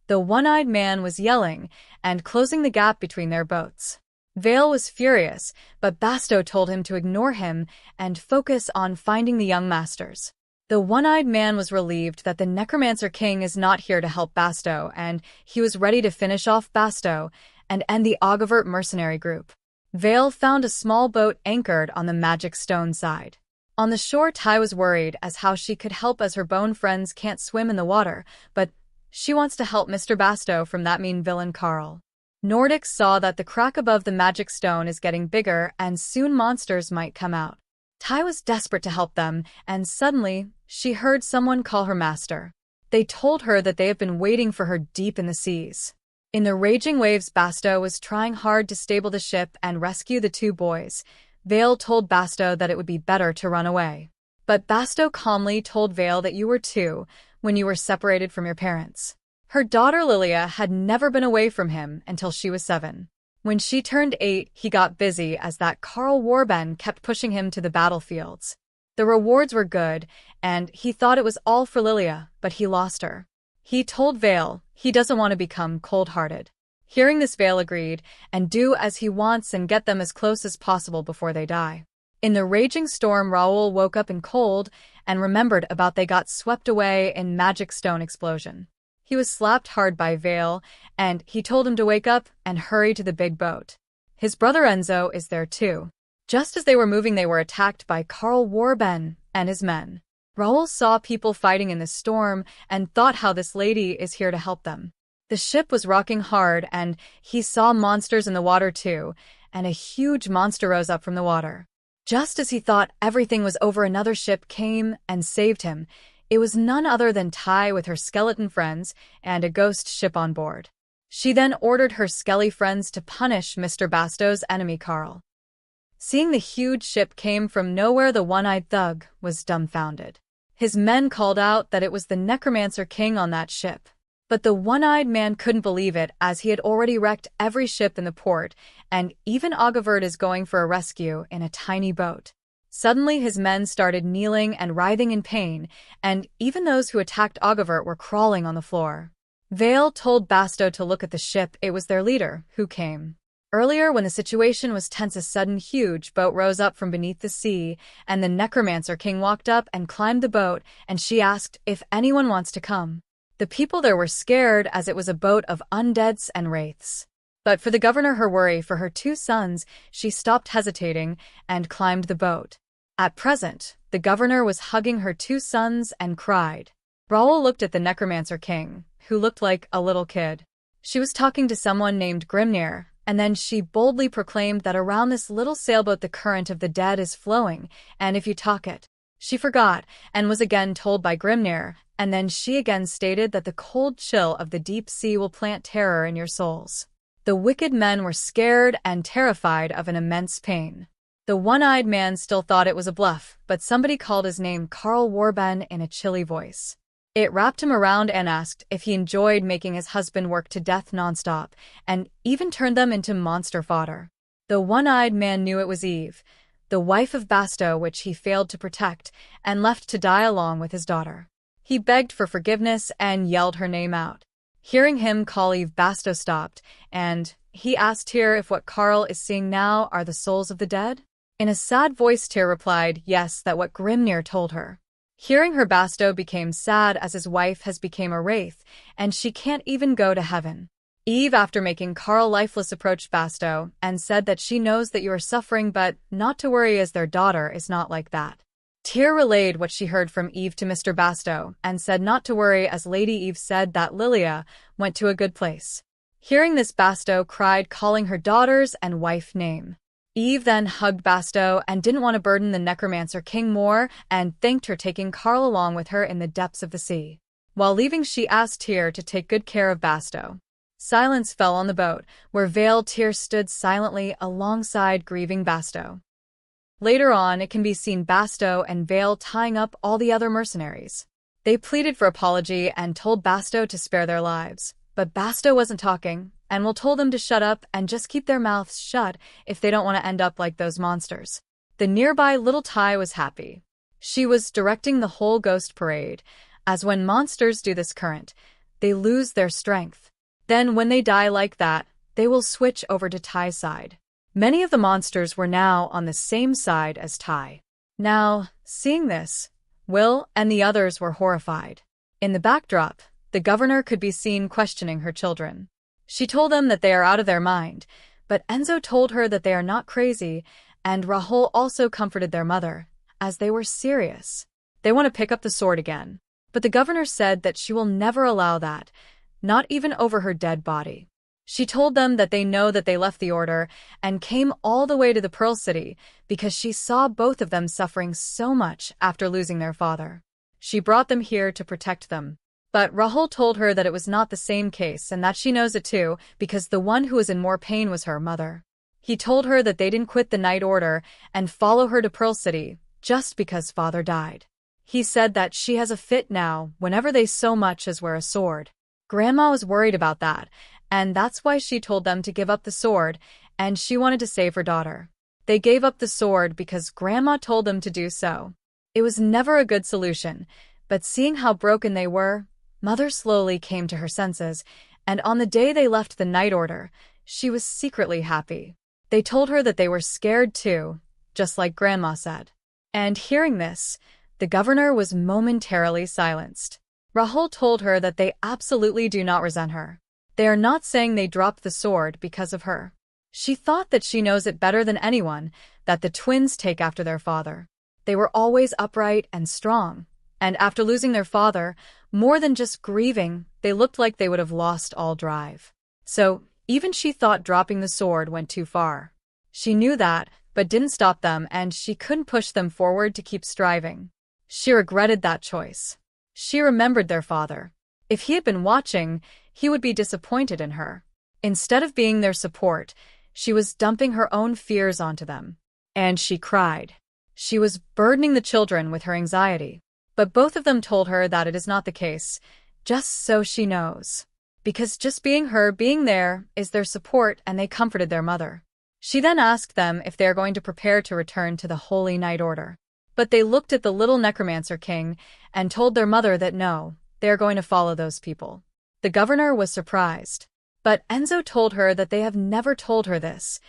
The one-eyed man was yelling and closing the gap between their boats. Vale was furious, but Basto told him to ignore him and focus on finding the young masters. The one-eyed man was relieved that the necromancer king is not here to help Basto, and he was ready to finish off Basto and end the Ogavert mercenary group. Vale found a small boat anchored on the magic stone side. On the shore, Tai was worried as how she could help as her bone friends can't swim in the water, but she wants to help Mr. Basto from that mean villain Carl. Nordic saw that the crack above the magic stone is getting bigger and soon monsters might come out. Tai was desperate to help them, and suddenly, she heard someone call her master. They told her that they have been waiting for her deep in the seas. In the raging waves, Basto was trying hard to stable the ship and rescue the two boys. Vale told Basto that it would be better to run away. But Basto calmly told Vale that you were 2 when you were separated from your parents. Her daughter Lilia had never been away from him until she was 7. When she turned 8, he got busy as that Carl Warben kept pushing him to the battlefields. The rewards were good, and he thought it was all for Lilia, but he lost her. He told Vale he doesn't want to become cold-hearted. Hearing this, Vale agreed, and do as he wants and get them as close as possible before they die. In the raging storm, Raoul woke up in cold and remembered about they got swept away in magic stone explosion. He was slapped hard by Vale, and he told him to wake up and hurry to the big boat. His brother Enzo is there too. Just as they were moving, they were attacked by Carl Warben and his men. Raoul saw people fighting in the storm and thought how this lady is here to help them. The ship was rocking hard, and he saw monsters in the water too, and a huge monster rose up from the water. Just as he thought everything was over, another ship came and saved him. It was none other than Tai with her skeleton friends and a ghost ship on board. She then ordered her skelly friends to punish Mr. Basto's enemy Carl. Seeing the huge ship came from nowhere, the one-eyed thug was dumbfounded. His men called out that it was the necromancer king on that ship. But the one-eyed man couldn't believe it, as he had already wrecked every ship in the port, and even Ogavert is going for a rescue in a tiny boat. Suddenly his men started kneeling and writhing in pain, and even those who attacked Ogavert were crawling on the floor. Vale told Basto to look at the ship. It was their leader who came. Earlier, when the situation was tense, a sudden huge boat rose up from beneath the sea, and the necromancer king walked up and climbed the boat, and she asked if anyone wants to come. The people there were scared, as it was a boat of undeads and wraiths. But for the governor, her worry for her 2 sons, she stopped hesitating and climbed the boat. At present, the governor was hugging her 2 sons and cried. Raoul looked at the necromancer king, who looked like a little kid. She was talking to someone named Grimnir, and then she boldly proclaimed that around this little sailboat the current of the dead is flowing, and if you talk it. She forgot, and was again told by Grimnir, and then she again stated that the cold chill of the deep sea will plant terror in your souls. The wicked men were scared and terrified of an immense pain. The one-eyed man still thought it was a bluff, but somebody called his name Carl Warben in a chilly voice. It wrapped him around and asked if he enjoyed making his husband work to death nonstop, and even turned them into monster fodder. The one-eyed man knew it was Eve, the wife of Basto, which he failed to protect, and left to die along with his daughter. He begged for forgiveness and yelled her name out. Hearing him call Eve, Basto stopped, and he asked Tyr if what Carl is seeing now are the souls of the dead. In a sad voice, Tyr replied, yes, that what Grimnir told her. Hearing her, Basto became sad, as his wife has become a wraith, and she can't even go to heaven. Eve, after making Carl lifeless, approached Basto and said that she knows that you are suffering, but not to worry, as their daughter is not like that. Tyr relayed what she heard from Eve to Mr. Basto and said not to worry, as Lady Eve said that Lilia went to a good place. Hearing this, Basto cried, calling her daughter's and wife name. Eve then hugged Basto and didn't want to burden the necromancer king more, and thanked her, taking Carl along with her in the depths of the sea. While leaving, she asked Tyr to take good care of Basto. Silence fell on the boat, where veiled Tyr stood silently alongside grieving Basto. Later on, it can be seen Basto and Vale tying up all the other mercenaries. They pleaded for apology and told Basto to spare their lives, but Basto wasn't talking, and Will told them to shut up and just keep their mouths shut if they don't want to end up like those monsters. The nearby little Tai was happy. She was directing the whole ghost parade, as when monsters do this current, they lose their strength. Then when they die like that, they will switch over to Tai's side. Many of the monsters were now on the same side as Tai. Now, seeing this, Will and the others were horrified. In the backdrop, the governor could be seen questioning her children. She told them that they are out of their mind, but Enzo told her that they are not crazy, and Rahul also comforted their mother, as they were serious. They want to pick up the sword again. But the governor said that she will never allow that, not even over her dead body. She told them that they know that they left the order and came all the way to the Pearl City because she saw both of them suffering so much after losing their father. She brought them here to protect them. But Rahul told her that it was not the same case and that she knows it too because the one who was in more pain was her mother. He told her that they didn't quit the night order and follow her to Pearl City just because father died. He said that she has a fit now whenever they so much as wear a sword. Grandma was worried about that, and that's why she told them to give up the sword, and she wanted to save her daughter. They gave up the sword because Grandma told them to do so. It was never a good solution, but seeing how broken they were, Mother slowly came to her senses, and on the day they left the night order, she was secretly happy. They told her that they were scared too, just like Grandma said. And hearing this, the governor was momentarily silenced. Rahul told her that they absolutely do not resent her. They are not saying they dropped the sword because of her. She thought that she knows it better than anyone, that the twins take after their father. They were always upright and strong, and after losing their father, more than just grieving, they looked like they would have lost all drive. So, even she thought dropping the sword went too far. She knew that, but didn't stop them, and she couldn't push them forward to keep striving. She regretted that choice. She remembered their father. If he had been watching, he would be disappointed in her. Instead of being their support, she was dumping her own fears onto them. And she cried. She was burdening the children with her anxiety. But both of them told her that it is not the case, just so she knows. Because just being there, is their support, and they comforted their mother. She then asked them if they are going to prepare to return to the Holy Night Order. But they looked at the little necromancer king and told their mother that no, they are going to follow those people. The governor was surprised. But Enzo told her that they have never told her this.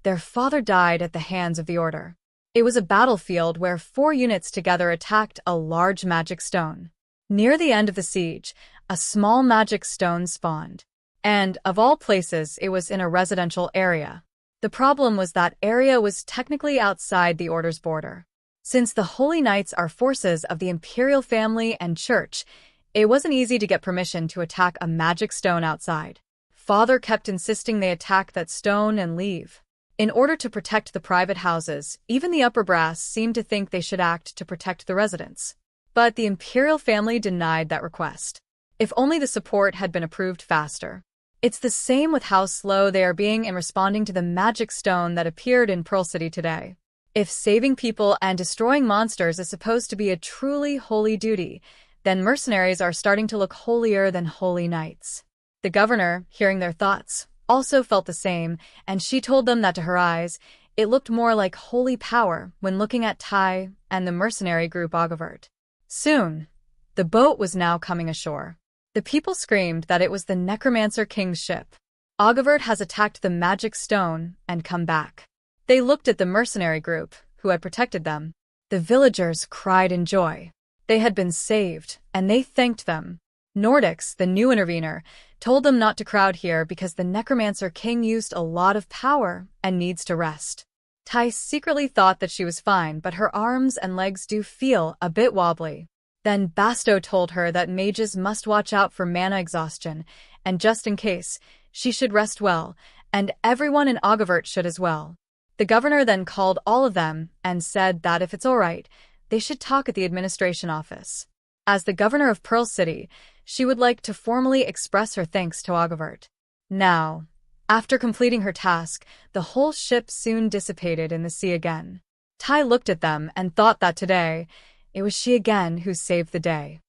Their father died at the hands of the order. It was a battlefield where 4 units together attacked a large magic stone. Near the end of the siege, a small magic stone spawned. And, of all places, it was in a residential area. The problem was that area was technically outside the order's border. Since the Holy Knights are forces of the imperial family and church, it wasn't easy to get permission to attack a magic stone outside. Father kept insisting they attack that stone and leave. In order to protect the private houses, even the upper brass seemed to think they should act to protect the residents. But the imperial family denied that request. If only the support had been approved faster. It's the same with how slow they are being in responding to the magic stone that appeared in Pearl City today. If saving people and destroying monsters is supposed to be a truly holy duty, then mercenaries are starting to look holier than holy knights. The governor, hearing their thoughts, also felt the same, and she told them that to her eyes, it looked more like holy power when looking at Tai and the mercenary group Ogavert. Soon, the boat was now coming ashore. The people screamed that it was the necromancer king's ship. Ogavert has attacked the magic stone and come back. They looked at the mercenary group, who had protected them. The villagers cried in joy. They had been saved, and they thanked them. Nordics, the new intervener, told them not to crowd here because the necromancer king used a lot of power and needs to rest. Tai secretly thought that she was fine, but her arms and legs do feel a bit wobbly. Then Basto told her that mages must watch out for mana exhaustion, and just in case, she should rest well, and everyone in Ogavert should as well. The governor then called all of them and said that if it's all right, they should talk at the administration office. As the governor of Pearl City, she would like to formally express her thanks to Ogavert. Now, after completing her task, the whole ship soon dissipated in the sea again. Tai looked at them and thought that today, it was she again who saved the day.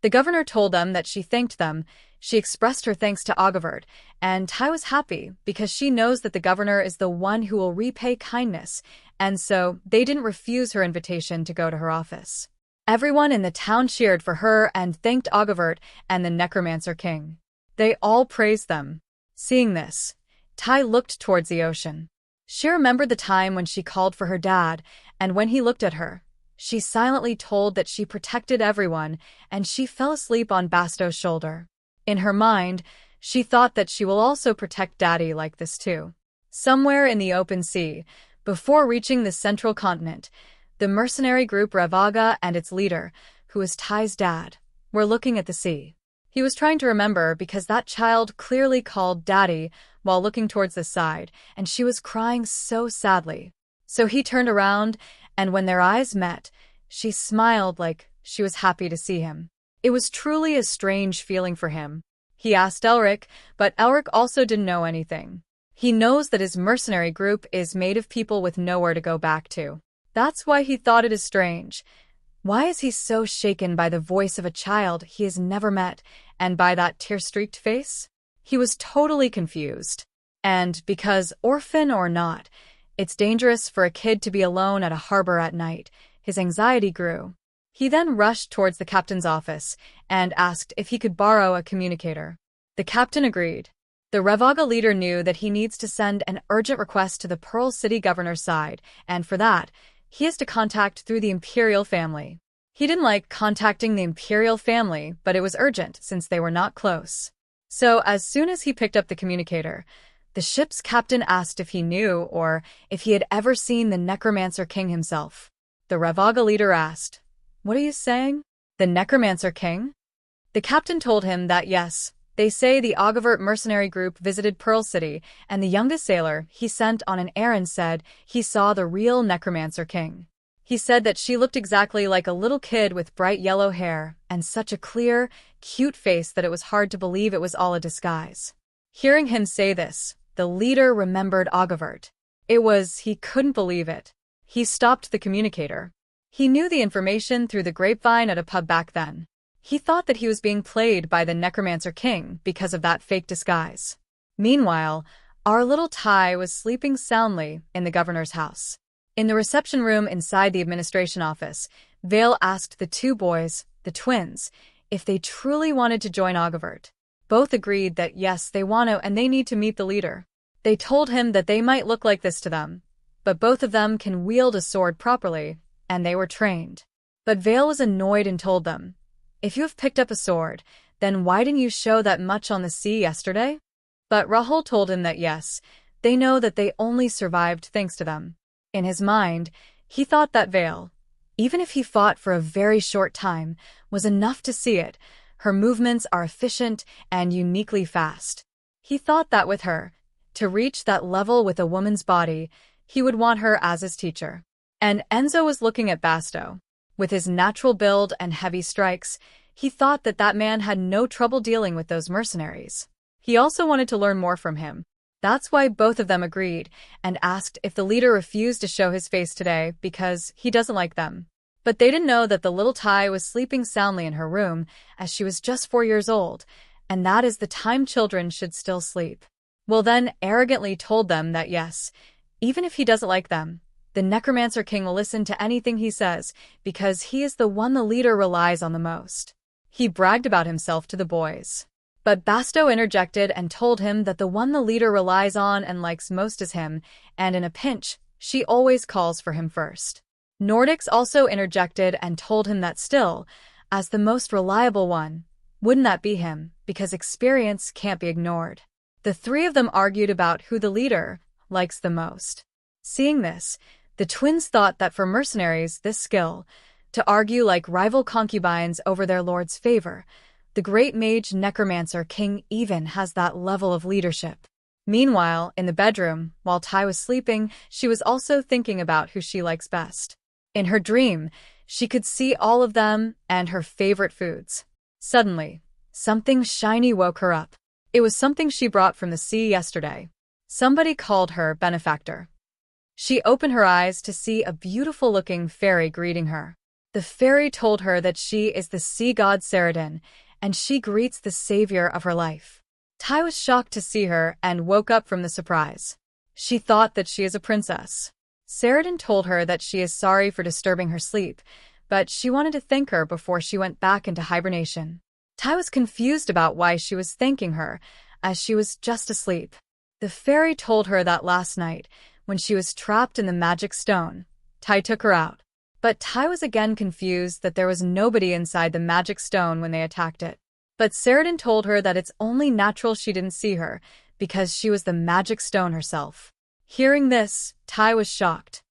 The governor told them that she thanked them. She expressed her thanks to Ogavert, and Tai was happy because she knows that the governor is the one who will repay kindness, and so they didn't refuse her invitation to go to her office. Everyone in the town cheered for her and thanked Ogavert and the necromancer king. They all praised them. Seeing this, Tai looked towards the ocean. She remembered the time when she called for her dad, and when he looked at her, she silently told that she protected everyone, and she fell asleep on Basto's shoulder. In her mind, she thought that she will also protect Daddy like this too. Somewhere in the open sea, before reaching the central continent, the mercenary group Ravaga and its leader, who was Tai's dad, were looking at the sea. He was trying to remember because that child clearly called Daddy while looking towards the side, and she was crying so sadly. So he turned around, and when their eyes met, she smiled like she was happy to see him. It was truly a strange feeling for him. He asked Elric, but Elric also didn't know anything. He knows that his mercenary group is made of people with nowhere to go back to. That's why he thought it is strange. Why is he so shaken by the voice of a child he has never met, and by that tear-streaked face? He was totally confused. And because, orphan or not, it's dangerous for a kid to be alone at a harbor at night, his anxiety grew. He then rushed towards the captain's office and asked if he could borrow a communicator. The captain agreed. The Ravaga leader knew that he needs to send an urgent request to the Pearl City governor's side, and for that, he has to contact through the Imperial family. He didn't like contacting the Imperial family, but it was urgent since they were not close. So as soon as he picked up the communicator, the ship's captain asked if he knew or if he had ever seen the necromancer king himself. The Ravaga leader asked, "What are you saying? The necromancer king?" The captain told him that yes, they say the Ogavert mercenary group visited Pearl City, and the youngest sailor he sent on an errand said he saw the real necromancer king. He said that she looked exactly like a little kid with bright yellow hair and such a clear, cute face that it was hard to believe it was all a disguise. Hearing him say this, the leader remembered Ogavert. He couldn't believe it. He stopped the communicator. He knew the information through the grapevine at a pub back then. He thought that he was being played by the necromancer king because of that fake disguise. Meanwhile, our little Tai was sleeping soundly in the governor's house. In the reception room inside the administration office, Vale asked the two boys, the twins, if they truly wanted to join Ogavert. Both agreed that yes, they want to and they need to meet the leader. They told him that they might look like this to them, but both of them can wield a sword properly, and they were trained. But Vale was annoyed and told them, "If you have picked up a sword, then why didn't you show that much on the sea yesterday?" But Rahul told him that yes, they know that they only survived thanks to them. In his mind, he thought that Vale, even if he fought for a very short time, was enough to see it. Her movements are efficient and uniquely fast. He thought that with her, to reach that level with a woman's body, he would want her as his teacher. And Enzo was looking at Basto. With his natural build and heavy strikes, he thought that that man had no trouble dealing with those mercenaries. He also wanted to learn more from him. That's why both of them agreed and asked if the leader refused to show his face today because he doesn't like them. But they didn't know that the little Tai was sleeping soundly in her room as she was just 4 years old, and that is the time children should still sleep. Will then arrogantly told them that yes, even if he doesn't like them, the necromancer king will listen to anything he says because he is the one the leader relies on the most. He bragged about himself to the boys. But Basto interjected and told him that the one the leader relies on and likes most is him, and in a pinch, she always calls for him first. Nordics also interjected and told him that still, as the most reliable one, wouldn't that be him, because experience can't be ignored. The three of them argued about who the leader likes the most. Seeing this, the twins thought that for mercenaries this skill, to argue like rival concubines over their lord's favor, the great mage necromancer king even has that level of leadership. Meanwhile, in the bedroom, while Tai was sleeping, she was also thinking about who she likes best. In her dream, she could see all of them and her favorite foods. Suddenly, something shiny woke her up. It was something she brought from the sea yesterday. Somebody called her benefactor. She opened her eyes to see a beautiful-looking fairy greeting her. The fairy told her that she is the sea god Saradin, and she greets the savior of her life. Tai was shocked to see her and woke up from the surprise. She thought that she is a princess. Saradin told her that she is sorry for disturbing her sleep, but she wanted to thank her before she went back into hibernation. Tai was confused about why she was thanking her, as she was just asleep. The fairy told her that last night, when she was trapped in the magic stone, Tai took her out. But Tai was again confused that there was nobody inside the magic stone when they attacked it. But Saradin told her that it's only natural she didn't see her, because she was the magic stone herself. Hearing this, Tai was shocked.